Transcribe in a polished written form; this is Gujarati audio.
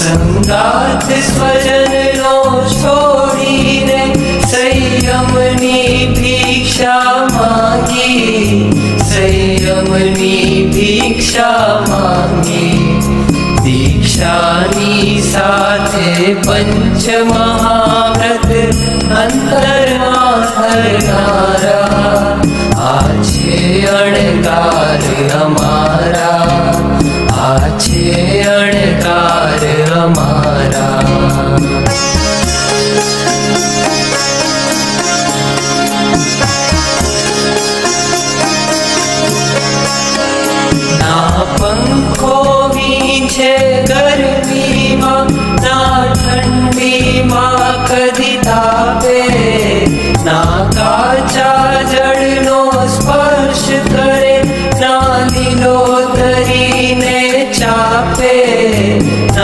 સંગાથ સ્વજનનો છોડીને સંયમની ભિક્ષા માંગી, સંયમની ભિક્ષા માંગી. દીક્ષાની સાથે પંચમહાવ્રત અંતરમાં ધરનારા, આ છે અણકાર અમારા, આ છે અણકાર અમારા.